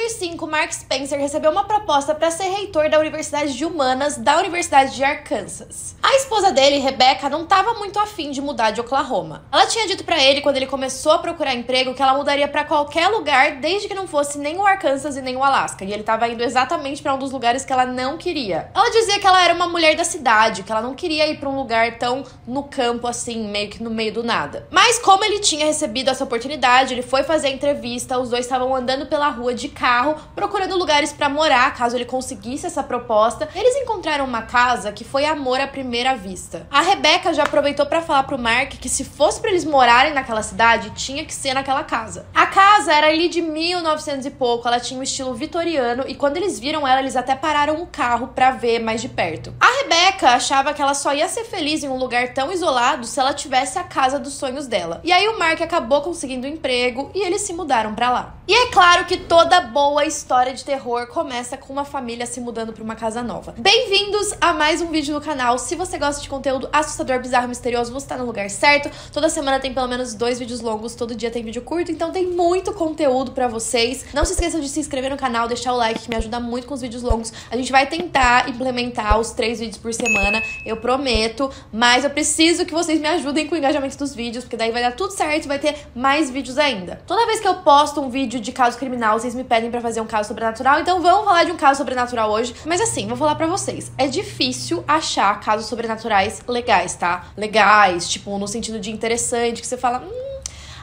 2005, Mark Spencer recebeu uma proposta para ser reitor da Universidade de Humanas da Universidade de Arkansas. A esposa dele, Rebecca, não estava muito afim de mudar de Oklahoma. Ela tinha dito para ele, quando ele começou a procurar emprego, que ela mudaria para qualquer lugar, desde que não fosse nem o Arkansas e nem o Alasca. E ele estava indo exatamente para um dos lugares que ela não queria. Ela dizia que ela era uma mulher da cidade, que ela não queria ir para um lugar tão no campo assim, meio que no meio do nada. Mas como ele tinha recebido essa oportunidade, ele foi fazer a entrevista, os dois estavam andando pela rua de carro, procurando lugares para morar, caso ele conseguisse essa proposta. Eles encontraram uma casa que foi amor à primeira vista. A Rebecca já aproveitou para falar pro Mark que se fosse para eles morarem naquela cidade, tinha que ser naquela casa. A casa era ali de 1900 e pouco, ela tinha um estilo vitoriano e quando eles viram ela, eles até pararam o carro para ver mais de perto. A Rebecca achava que ela só ia ser feliz em um lugar tão isolado se ela tivesse a casa dos sonhos dela. E aí o Mark acabou conseguindo um emprego e eles se mudaram pra lá. E é claro que toda boa história de terror começa com uma família se mudando pra uma casa nova. Bem-vindos a mais um vídeo no canal. Se você gosta de conteúdo assustador, bizarro, misterioso, você tá no lugar certo. Toda semana tem pelo menos 2 vídeos longos, todo dia tem vídeo curto, então tem muito conteúdo pra vocês. Não se esqueçam de se inscrever no canal, deixar o like, que me ajuda muito com os vídeos longos. A gente vai tentar implementar os 3 vídeos por semana, eu prometo, mas eu preciso que vocês me ajudem com o engajamento dos vídeos, porque daí vai dar tudo certo e vai ter mais vídeos ainda. Toda vez que eu posto um vídeo de caso criminal, vocês me pedem pra fazer um caso sobrenatural, então vamos falar de um caso sobrenatural hoje. Mas assim, vou falar pra vocês, é difícil achar casos sobrenaturais legais, tá? Legais, tipo, no sentido de interessante, que você fala...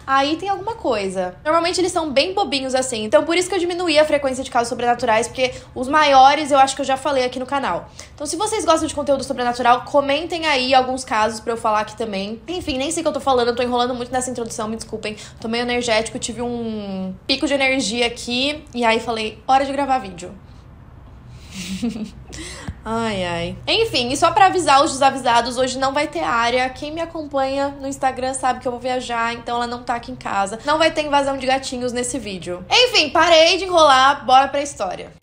aí tem alguma coisa. Normalmente eles são bem bobinhos assim, então por isso que eu diminuí a frequência de casos sobrenaturais, porque os maiores eu acho que eu já falei aqui no canal. Então se vocês gostam de conteúdo sobrenatural, comentem aí alguns casos pra eu falar aqui também. Enfim, nem sei o que eu tô falando, eu tô enrolando muito nessa introdução, me desculpem. Tô meio energético, tive um pico de energia aqui, e aí falei, hora de gravar vídeo. Ai, ai. Enfim, e só pra avisar os desavisados, hoje não vai ter área. Quem me acompanha no Instagram sabe que eu vou viajar, então ela não tá aqui em casa. Não vai ter invasão de gatinhos nesse vídeo. Enfim, parei de enrolar, bora pra história.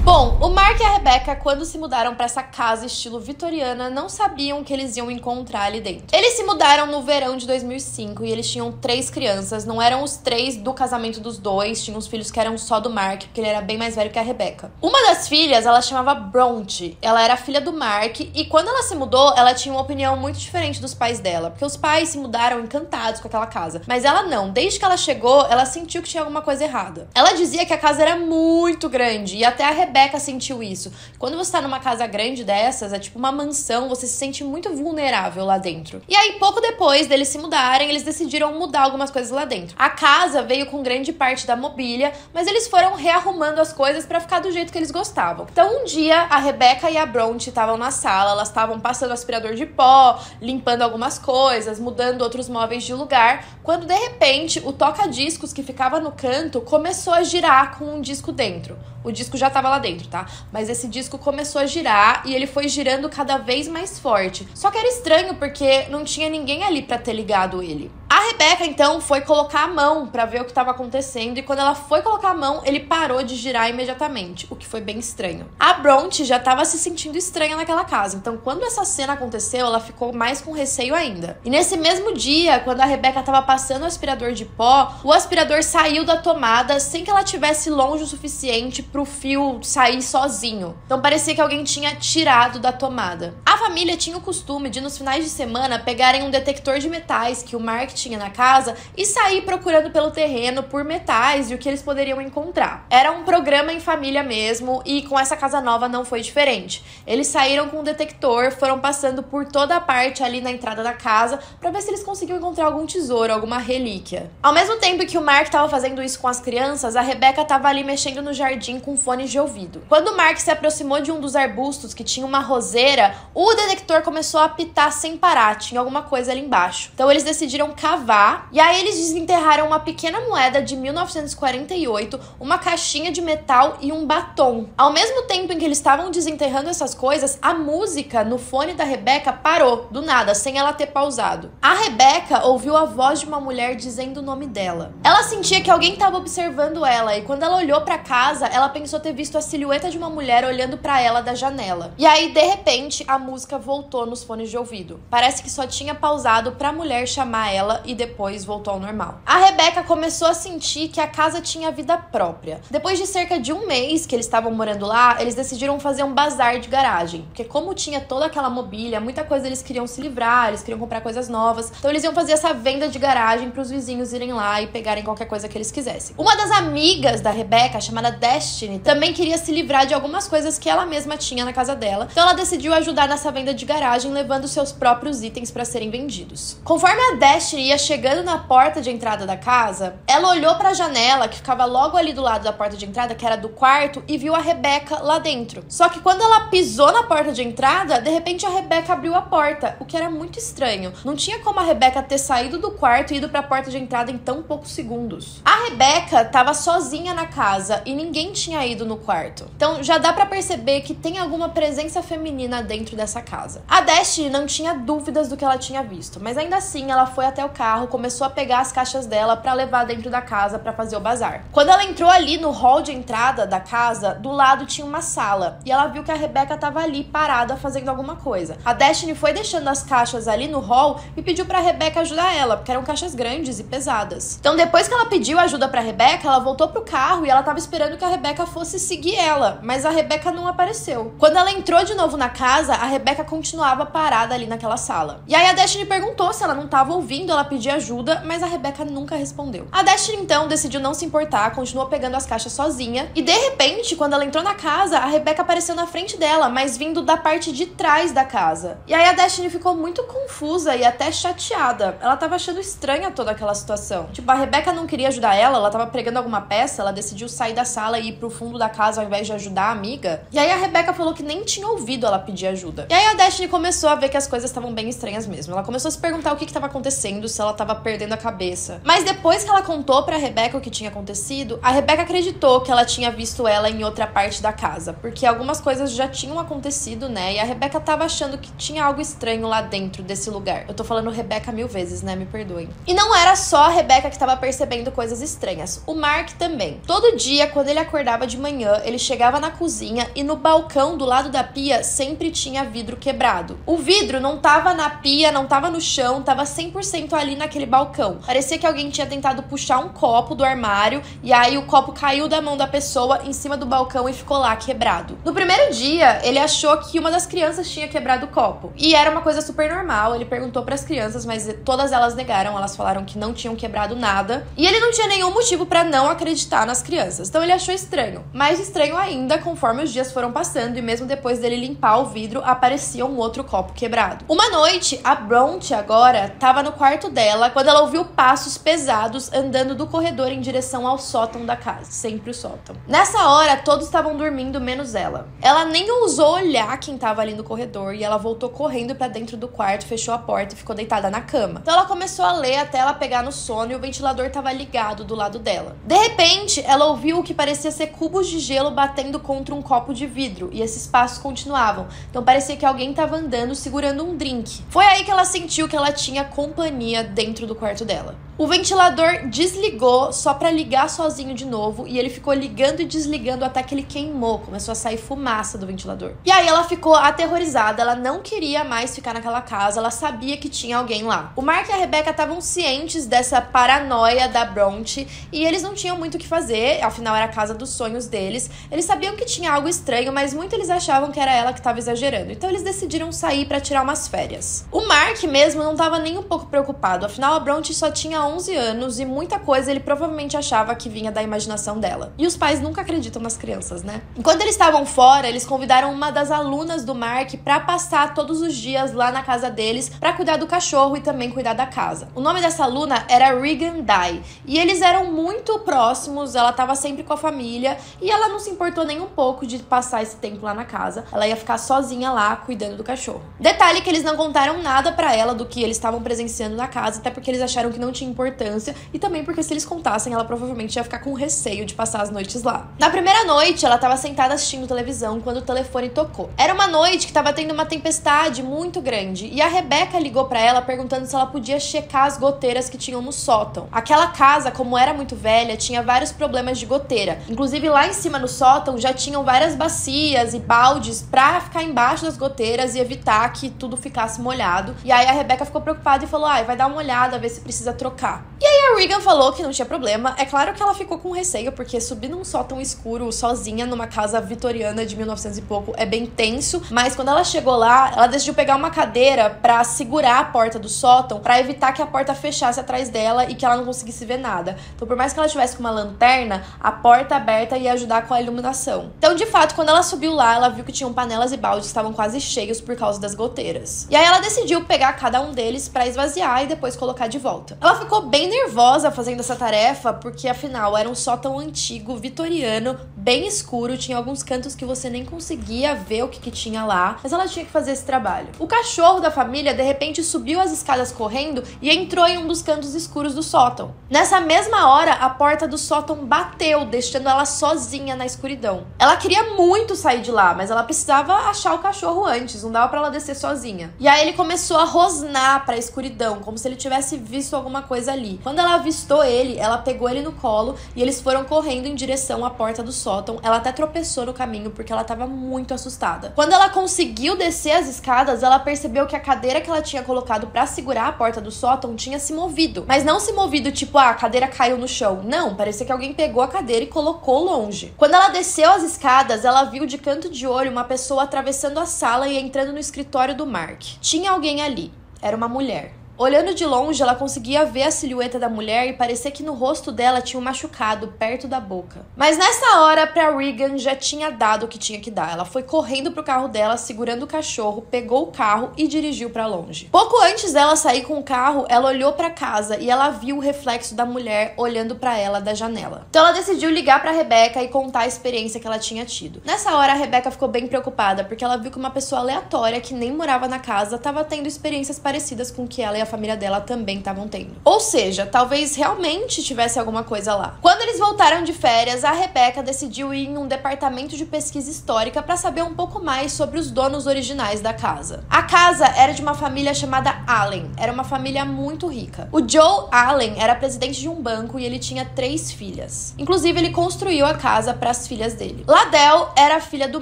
Bom, o Mark e a Rebecca, quando se mudaram pra essa casa estilo vitoriana, não sabiam o que eles iam encontrar ali dentro. Eles se mudaram no verão de 2005 e eles tinham 3 crianças. Não eram os 3 do casamento dos dois, tinham os filhos que eram só do Mark, porque ele era bem mais velho que a Rebecca. Uma das filhas, ela chamava Bronte. Ela era filha do Mark e quando ela se mudou, ela tinha uma opinião muito diferente dos pais dela, porque os pais se mudaram encantados com aquela casa. Mas ela não. Desde que ela chegou, ela sentiu que tinha alguma coisa errada. Ela dizia que a casa era muito grande e até a Rebecca sentiu isso. Quando você tá numa casa grande dessas, é tipo uma mansão, você se sente muito vulnerável lá dentro. E aí, pouco depois deles se mudarem, eles decidiram mudar algumas coisas lá dentro. A casa veio com grande parte da mobília, mas eles foram rearrumando as coisas pra ficar do jeito que eles gostavam. Então, um dia, a Rebecca e a Bronte estavam na sala, elas estavam passando aspirador de pó, limpando algumas coisas, mudando outros móveis de lugar, quando, de repente, o toca-discos que ficava no canto começou a girar com um disco dentro. O disco já tava lá dentro, tá? Mas esse disco começou a girar e ele foi girando cada vez mais forte. Só que era estranho porque não tinha ninguém ali pra ter ligado ele. A Rebecca, então, foi colocar a mão pra ver o que estava acontecendo e quando ela foi colocar a mão, ele parou de girar imediatamente, o que foi bem estranho. A Bronte já estava se sentindo estranha naquela casa, então quando essa cena aconteceu, ela ficou mais com receio ainda. E nesse mesmo dia, quando a Rebecca estava passando o aspirador de pó, o aspirador saiu da tomada sem que ela estivesse longe o suficiente pro fio sair sozinho. Então parecia que alguém tinha tirado da tomada. A família tinha o costume de, nos finais de semana, pegarem um detector de metais que o Mark tinha na casa e sair procurando pelo terreno por metais e o que eles poderiam encontrar. Era um programa em família mesmo e com essa casa nova não foi diferente. Eles saíram com um detector, foram passando por toda a parte ali na entrada da casa pra ver se eles conseguiam encontrar algum tesouro, alguma relíquia. Ao mesmo tempo que o Mark estava fazendo isso com as crianças, a Rebecca estava ali mexendo no jardim com fones de ouvido. Quando o Mark se aproximou de um dos arbustos que tinha uma roseira, o detector começou a apitar sem parar, tinha alguma coisa ali embaixo. Então eles decidiram cavar cavar, e aí eles desenterraram uma pequena moeda de 1948, uma caixinha de metal e um batom. Ao mesmo tempo em que eles estavam desenterrando essas coisas, a música no fone da Rebecca parou, do nada, sem ela ter pausado. A Rebecca ouviu a voz de uma mulher dizendo o nome dela. Ela sentia que alguém estava observando ela, e quando ela olhou pra casa, ela pensou ter visto a silhueta de uma mulher olhando pra ela da janela. E aí, de repente, a música voltou nos fones de ouvido. Parece que só tinha pausado pra mulher chamar ela e depois voltou ao normal. A Rebecca começou a sentir que a casa tinha vida própria. Depois de cerca de um mês que eles estavam morando lá, eles decidiram fazer um bazar de garagem. Porque como tinha toda aquela mobília, muita coisa eles queriam se livrar, eles queriam comprar coisas novas. Então eles iam fazer essa venda de garagem pros vizinhos irem lá e pegarem qualquer coisa que eles quisessem. Uma das amigas da Rebecca, chamada Destiny, também queria se livrar de algumas coisas que ela mesma tinha na casa dela. Então ela decidiu ajudar nessa venda de garagem, levando seus próprios itens para serem vendidos. Conforme a Destiny ia chegando na porta de entrada da casa, ela olhou para a janela que ficava logo ali do lado da porta de entrada, que era do quarto, e viu a Rebecca lá dentro. Só que quando ela pisou na porta de entrada, de repente a Rebecca abriu a porta, o que era muito estranho. Não tinha como a Rebecca ter saído do quarto e ido para a porta de entrada em tão poucos segundos. A Rebecca estava sozinha na casa e ninguém tinha ido no quarto. Então já dá para perceber que tem alguma presença feminina dentro dessa casa. A Destiny não tinha dúvidas do que ela tinha visto, mas ainda assim ela foi até o carro, começou a pegar as caixas dela para levar dentro da casa para fazer o bazar. Quando ela entrou ali no hall de entrada da casa, do lado tinha uma sala e ela viu que a Rebecca estava ali parada fazendo alguma coisa. A Destiny foi deixando as caixas ali no hall e pediu para a Rebecca ajudar ela, porque eram caixas grandes e pesadas. Então depois que ela pediu ajuda para a Rebecca, ela voltou pro carro e ela estava esperando que a Rebecca fosse seguir ela, mas a Rebecca não apareceu. Quando ela entrou de novo na casa, a Rebecca continuava parada ali naquela sala. E aí a Destiny perguntou se ela não estava ouvindo ela pedir ajuda, mas a Rebecca nunca respondeu. A Destiny então decidiu não se importar, continuou pegando as caixas sozinha, e de repente, quando ela entrou na casa, a Rebecca apareceu na frente dela, mas vindo da parte de trás da casa. E aí a Destiny ficou muito confusa e até chateada. Ela tava achando estranha toda aquela situação. Tipo, a Rebecca não queria ajudar ela tava pregando alguma peça, ela decidiu sair da sala e ir pro fundo da casa ao invés de ajudar a amiga. E aí a Rebecca falou que nem tinha ouvido ela pedir ajuda. E aí a Destiny começou a ver que as coisas estavam bem estranhas mesmo. Ela começou a se perguntar o que tava acontecendo, se ela tava perdendo a cabeça. Mas depois que ela contou pra Rebecca o que tinha acontecido, a Rebecca acreditou que ela tinha visto ela em outra parte da casa, porque algumas coisas já tinham acontecido, né? E a Rebecca tava achando que tinha algo estranho lá dentro desse lugar. Eu tô falando Rebecca 1000 vezes, né? Me perdoem. E não era só a Rebecca que tava percebendo coisas estranhas. O Mark também. Todo dia, quando ele acordava de manhã, ele chegava na cozinha e no balcão do lado da pia sempre tinha vidro quebrado. O vidro não tava na pia, não tava no chão, tava 100% ali naquele balcão. Parecia que alguém tinha tentado puxar um copo do armário e aí o copo caiu da mão da pessoa em cima do balcão e ficou lá quebrado. No primeiro dia, ele achou que uma das crianças tinha quebrado o copo. E era uma coisa super normal. Ele perguntou pras crianças, mas todas elas negaram. Elas falaram que não tinham quebrado nada. E ele não tinha nenhum motivo pra não acreditar nas crianças. Então ele achou estranho. Mais estranho ainda, conforme os dias foram passando e mesmo depois dele limpar o vidro, aparecia um outro copo quebrado. Uma noite, a Bronte agora tava no quarto dela quando ela ouviu passos pesados andando do corredor em direção ao sótão da casa. Sempre o sótão. Nessa hora, todos estavam dormindo, menos ela. Ela nem ousou olhar quem tava ali no corredor e ela voltou correndo pra dentro do quarto, fechou a porta e ficou deitada na cama. Então ela começou a ler até ela pegar no sono e o ventilador tava ligado do lado dela. De repente, ela ouviu o que parecia ser cubos de gelo batendo contra um copo de vidro e esses passos continuavam. Então parecia que alguém tava andando segurando um drink. Foi aí que ela sentiu que ela tinha companhia dentro do quarto dela. O ventilador desligou só pra ligar sozinho de novo e ele ficou ligando e desligando até que ele queimou, começou a sair fumaça do ventilador. E aí ela ficou aterrorizada, ela não queria mais ficar naquela casa, ela sabia que tinha alguém lá. O Mark e a Rebecca estavam cientes dessa paranoia da Bronte e eles não tinham muito o que fazer, afinal era a casa dos sonhos deles. Eles sabiam que tinha algo estranho, mas muito eles achavam que era ela que estava exagerando, então eles decidiram sair pra tirar umas férias. O Mark mesmo não estava nem um pouco preocupado, afinal a Bronte só tinha tinha 11 anos e muita coisa ele provavelmente achava que vinha da imaginação dela. E os pais nunca acreditam nas crianças, né? Enquanto eles estavam fora, eles convidaram uma das alunas do Mark pra passar todos os dias lá na casa deles pra cuidar do cachorro e também cuidar da casa. O nome dessa aluna era Regan Dye e eles eram muito próximos, ela tava sempre com a família e ela não se importou nem um pouco de passar esse tempo lá na casa. Ela ia ficar sozinha lá cuidando do cachorro. Detalhe que eles não contaram nada pra ela do que eles estavam presenciando na casa, até porque eles acharam que não tinha importância e também porque se eles contassem, ela provavelmente ia ficar com receio de passar as noites lá. Na primeira noite, ela tava sentada assistindo televisão quando o telefone tocou. Era uma noite que tava tendo uma tempestade muito grande e a Rebecca ligou pra ela perguntando se ela podia checar as goteiras que tinham no sótão. Aquela casa, como era muito velha, tinha vários problemas de goteira. Inclusive lá em cima no sótão já tinham várias bacias e baldes pra ficar embaixo das goteiras e evitar que tudo ficasse molhado. E aí a Rebecca ficou preocupada e falou: vai dar uma olhada, ver se precisa trocar. E aí a Regan falou que não tinha problema. É claro que ela ficou com receio, porque subir num sótão escuro sozinha numa casa vitoriana de 1900 e pouco é bem tenso. Mas quando ela chegou lá, ela decidiu pegar uma cadeira pra segurar a porta do sótão, pra evitar que a porta fechasse atrás dela e que ela não conseguisse ver nada. Então, por mais que ela tivesse com uma lanterna, a porta aberta ia ajudar com a iluminação. Então, de fato, quando ela subiu lá, ela viu que tinham panelas e baldes que estavam quase cheios por causa das goteiras. E aí ela decidiu pegar cada um deles pra esvaziar e depois colocar de volta. Ela ficou bem nervosa fazendo essa tarefa, porque afinal era um sótão antigo, vitoriano, bem escuro, tinha alguns cantos que você nem conseguia ver o que tinha lá, mas ela tinha que fazer esse trabalho. O cachorro da família, de repente, subiu as escadas correndo e entrou em um dos cantos escuros do sótão. Nessa mesma hora, a porta do sótão bateu, deixando ela sozinha na escuridão. Ela queria muito sair de lá, mas ela precisava achar o cachorro antes, não dava pra ela descer sozinha. E aí ele começou a rosnar pra escuridão, como se ele tivesse visto alguma coisa ali. Quando ela avistou ele, ela pegou ele no colo e eles foram correndo em direção à porta do sótão. Ela até tropeçou no caminho porque ela tava muito assustada. Quando ela conseguiu descer as escadas, ela percebeu que a cadeira que ela tinha colocado pra segurar a porta do sótão tinha se movido. Mas não se movido tipo, a cadeira caiu no chão. Não, parecia que alguém pegou a cadeira e colocou longe. Quando ela desceu as escadas, ela viu de canto de olho uma pessoa atravessando a sala e entrando no escritório do Mark. Tinha alguém ali. Era uma mulher. Olhando de longe, ela conseguia ver a silhueta da mulher e parecia que no rosto dela tinha um machucado perto da boca. Mas nessa hora, pra Regan já tinha dado o que tinha que dar. Ela foi correndo pro carro dela, segurando o cachorro, pegou o carro e dirigiu pra longe. Pouco antes dela sair com o carro, ela olhou pra casa e ela viu o reflexo da mulher olhando pra ela da janela. Então ela decidiu ligar pra Rebecca e contar a experiência que ela tinha tido. Nessa hora, a Rebecca ficou bem preocupada, porque ela viu que uma pessoa aleatória que nem morava na casa estava tendo experiências parecidas com o que ela e a família dela também estavam tendo. Ou seja, talvez realmente tivesse alguma coisa lá. Quando eles voltaram de férias, a Rebecca decidiu ir em um departamento de pesquisa histórica para saber um pouco mais sobre os donos originais da casa. A casa era de uma família chamada Allen. Era uma família muito rica. O Joe Allen era presidente de um banco e ele tinha 3 filhas. Inclusive, ele construiu a casa para as filhas dele. Ladell era a filha do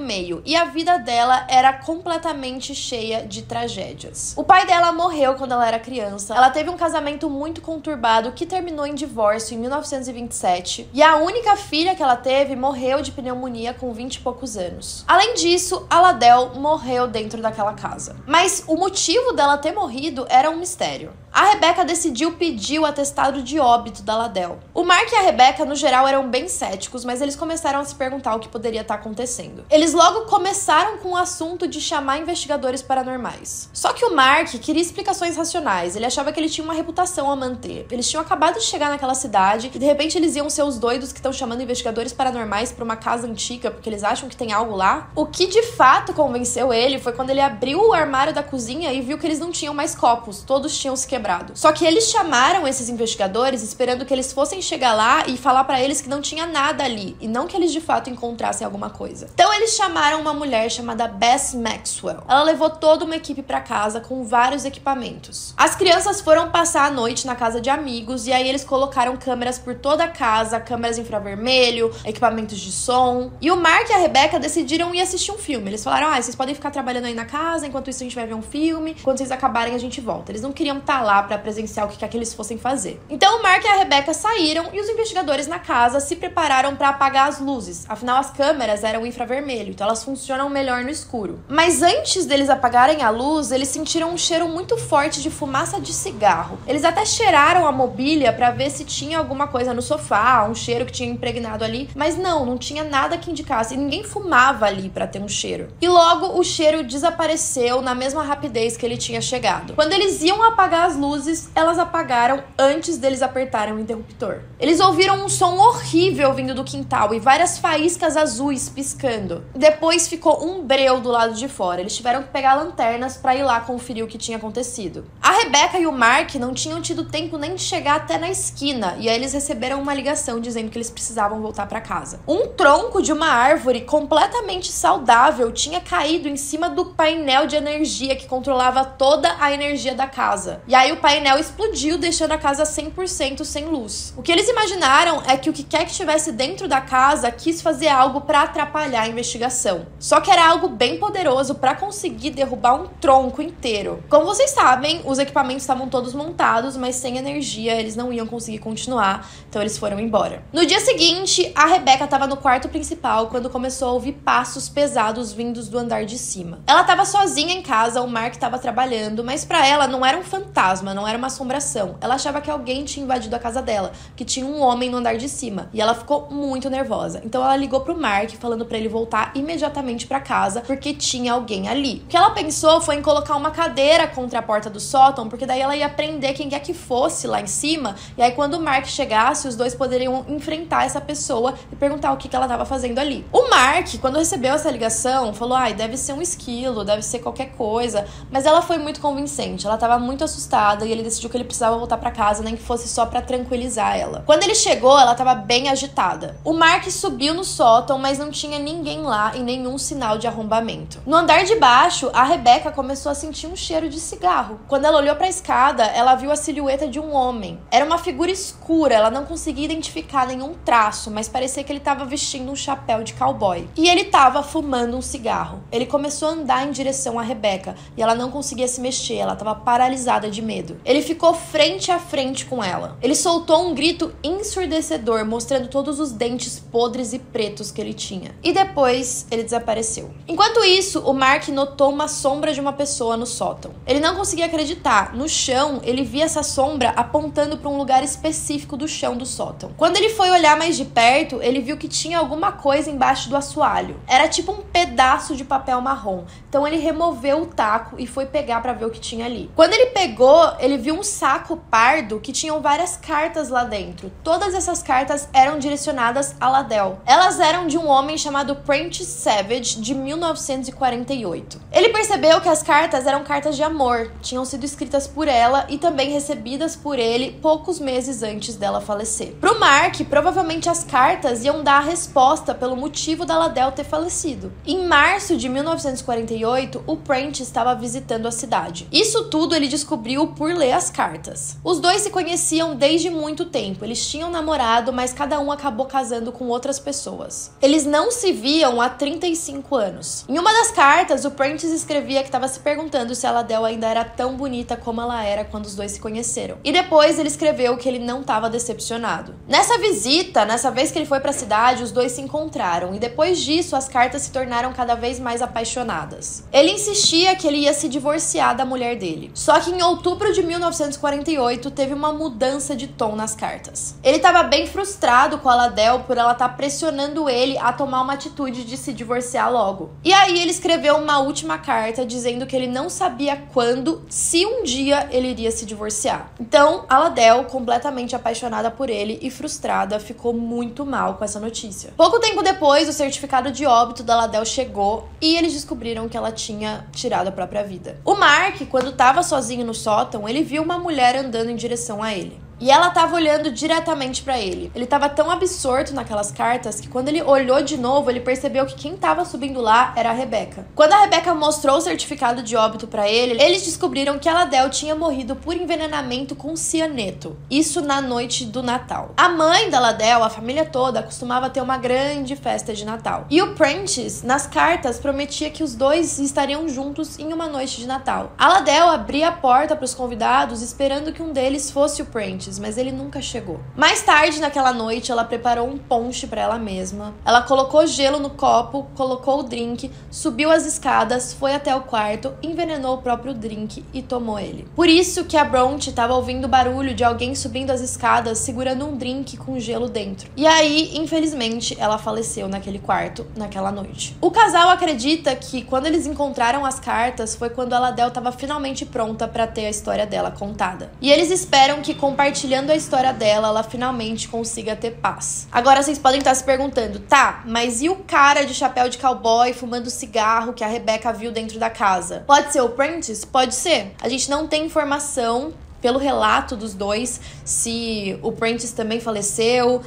meio e a vida dela era completamente cheia de tragédias. O pai dela morreu quando ela era criança. Ela teve um casamento muito conturbado que terminou em divórcio em 1927 e a única filha que ela teve morreu de pneumonia com 20 e poucos anos. Além disso, a Ladell morreu dentro daquela casa. Mas o motivo dela ter morrido era um mistério. A Rebecca decidiu pedir o atestado de óbito da Ladell. O Mark e a Rebecca, no geral, eram bem céticos, mas eles começaram a se perguntar o que poderia estar acontecendo. Eles logo começaram com o assunto de chamar investigadores paranormais. Só que o Mark queria explicações racionais. Ele achava que ele tinha uma reputação a manter. Eles tinham acabado de chegar naquela cidade e, de repente, eles iam ser os doidos que estão chamando investigadores paranormais pra uma casa antiga porque eles acham que tem algo lá. O que, de fato, convenceu ele foi quando ele abriu o armário da cozinha e viu que eles não tinham mais copos. Todos tinham se quebrado. Só que eles chamaram esses investigadores esperando que eles fossem chegar lá e falar pra eles que não tinha nada ali, e não que eles de fato encontrassem alguma coisa. Então eles chamaram uma mulher chamada Bess Maxwell. Ela levou toda uma equipe pra casa com vários equipamentos. As crianças foram passar a noite na casa de amigos e aí eles colocaram câmeras por toda a casa, câmeras infravermelho, equipamentos de som. E o Mark e a Rebecca decidiram ir assistir um filme. Eles falaram, vocês podem ficar trabalhando aí na casa, enquanto isso a gente vai ver um filme, quando vocês acabarem a gente volta. Eles não queriam estar lá pra presenciar o que quer que eles fossem fazer. Então o Mark e a Rebecca saíram e os investigadores na casa se prepararam pra apagar as luzes. Afinal, as câmeras eram infravermelho, então elas funcionam melhor no escuro. Mas antes deles apagarem a luz, eles sentiram um cheiro muito forte de fumaça fumaça de cigarro. Eles até cheiraram a mobília pra ver se tinha alguma coisa no sofá, um cheiro que tinha impregnado ali, mas não tinha nada que indicasse, e ninguém fumava ali pra ter um cheiro. E logo o cheiro desapareceu na mesma rapidez que ele tinha chegado. Quando eles iam apagar as luzes, elas apagaram antes deles apertarem o interruptor. Eles ouviram um som horrível vindo do quintal e várias faíscas azuis piscando. Depois ficou um breu do lado de fora. Eles tiveram que pegar lanternas pra ir lá conferir o que tinha acontecido. A Rebecca e o Mark não tinham tido tempo nem de chegar até na esquina, e aí eles receberam uma ligação dizendo que eles precisavam voltar pra casa. Um tronco de uma árvore completamente saudável tinha caído em cima do painel de energia que controlava toda a energia da casa. E aí o painel explodiu, deixando a casa 100% sem luz. O que eles imaginaram é que o que quer que estivesse dentro da casa quis fazer algo pra atrapalhar a investigação. Só que era algo bem poderoso pra conseguir derrubar um tronco inteiro. Como vocês sabem, os equipamentos estavam todos montados, mas sem energia eles não iam conseguir continuar, então eles foram embora. No dia seguinte, a Rebecca estava no quarto principal quando começou a ouvir passos pesados vindos do andar de cima. Ela estava sozinha em casa, o Mark estava trabalhando, mas pra ela não era um fantasma, não era uma assombração. Ela achava que alguém tinha invadido a casa dela, que tinha um homem no andar de cima, e ela ficou muito nervosa. Então ela ligou pro Mark falando pra ele voltar imediatamente pra casa, porque tinha alguém ali. O que ela pensou foi em colocar uma cadeira contra a porta do sótão, porque daí ela ia prender quem quer que fosse lá em cima, e aí quando o Mark chegasse, os dois poderiam enfrentar essa pessoa e perguntar o que ela estava fazendo ali. O Mark, quando recebeu essa ligação, falou, deve ser um esquilo, deve ser qualquer coisa, mas ela foi muito convincente, ela estava muito assustada e ele decidiu que ele precisava voltar para casa, nem que fosse só para tranquilizar ela. Quando ele chegou, ela estava bem agitada. O Mark subiu no sótão, mas não tinha ninguém lá e nenhum sinal de arrombamento. No andar de baixo, a Rebecca começou a sentir um cheiro de cigarro. Quando ela olhou para a escada, ela viu a silhueta de um homem. Era uma figura escura, ela não conseguia identificar nenhum traço, mas parecia que ele estava vestindo um chapéu de cowboy. E ele estava fumando um cigarro. Ele começou a andar em direção a Rebecca e ela não conseguia se mexer, ela estava paralisada de medo. Ele ficou frente a frente com ela. Ele soltou um grito ensurdecedor, mostrando todos os dentes podres e pretos que ele tinha. E depois, ele desapareceu. Enquanto isso, o Mark notou uma sombra de uma pessoa no sótão. Ele não conseguia acreditar. No chão, ele via essa sombra apontando para um lugar específico do chão do sótão. Quando ele foi olhar mais de perto, ele viu que tinha alguma coisa embaixo do assoalho. Era tipo um pedaço de papel marrom. Então ele removeu o taco e foi pegar para ver o que tinha ali. Quando ele pegou, ele viu um saco pardo que tinham várias cartas lá dentro. Todas essas cartas eram direcionadas a Ladell. Elas eram de um homem chamado Prentice Savage, de 1948. Ele percebeu que as cartas eram cartas de amor, tinham sido escritas por ela e também recebidas por ele poucos meses antes dela falecer. Pro Mark, provavelmente as cartas iam dar a resposta pelo motivo da Ladell ter falecido. Em março de 1948, o Prentice estava visitando a cidade. Isso tudo ele descobriu por ler as cartas. Os dois se conheciam desde muito tempo, eles tinham namorado, mas cada um acabou casando com outras pessoas. Eles não se viam há 35 anos. Em uma das cartas, o Prentice escrevia que estava se perguntando se a Ladell ainda era tão bonita como ela era quando os dois se conheceram. E depois ele escreveu que ele não estava decepcionado. Nessa visita, nessa vez que ele foi para a cidade, os dois se encontraram e depois disso as cartas se tornaram cada vez mais apaixonadas. Ele insistia que ele ia se divorciar da mulher dele. Só que em outubro de 1948 teve uma mudança de tom nas cartas. Ele estava bem frustrado com a Ladell por ela estar pressionando ele a tomar uma atitude de se divorciar logo. E aí ele escreveu uma última carta dizendo que ele não sabia quando, se um dia ele iria se divorciar. Então, a Ladell, completamente apaixonada por ele e frustrada, ficou muito mal com essa notícia. Pouco tempo depois, o certificado de óbito da Ladell chegou e eles descobriram que ela tinha tirado a própria vida. O Mark, quando estava sozinho no sótão, ele viu uma mulher andando em direção a ele. E ela estava olhando diretamente para ele. Ele estava tão absorto naquelas cartas que quando ele olhou de novo, ele percebeu que quem estava subindo lá era a Rebecca. Quando a Rebecca mostrou o certificado de óbito para ele, eles descobriram que a Ladell tinha morrido por envenenamento com cianeto. Isso na noite do Natal. A mãe da Ladell, a família toda, costumava ter uma grande festa de Natal. E o Prentice, nas cartas, prometia que os dois estariam juntos em uma noite de Natal. A Ladell abria a porta para os convidados esperando que um deles fosse o Prentice. antes, mas ele nunca chegou. Mais tarde, naquela noite, ela preparou um ponche pra ela mesma. Ela colocou gelo no copo, colocou o drink, subiu as escadas, foi até o quarto, envenenou o próprio drink e tomou ele. Por isso que a Bronte estava ouvindo o barulho de alguém subindo as escadas, segurando um drink com gelo dentro. E aí, infelizmente, ela faleceu naquele quarto, naquela noite. O casal acredita que quando eles encontraram as cartas, foi quando a Adele estava finalmente pronta pra ter a história dela contada. E eles esperam que, compartilhando a história dela, ela finalmente consiga ter paz. Agora vocês podem estar se perguntando, tá, mas e o cara de chapéu de cowboy fumando cigarro que a Rebecca viu dentro da casa? Pode ser o Prentice? Pode ser. A gente não tem informação pelo relato dos dois, se o Prentice também faleceu,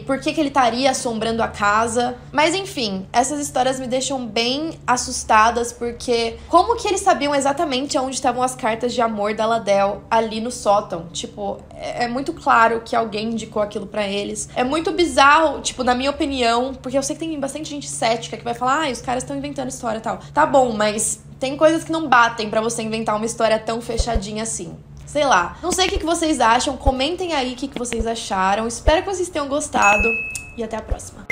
por que ele estaria assombrando a casa. Mas enfim, essas histórias me deixam bem assustadas, porque como que eles sabiam exatamente onde estavam as cartas de amor da Ladell ali no sótão? Tipo, é muito claro que alguém indicou aquilo pra eles. É muito bizarro, tipo, na minha opinião, porque eu sei que tem bastante gente cética que vai falar, os caras estão inventando história e tal. Tá bom, mas tem coisas que não batem pra você inventar uma história tão fechadinha assim. Sei lá, não sei o que vocês acham, comentem aí o que vocês acharam. Espero que vocês tenham gostado e até a próxima.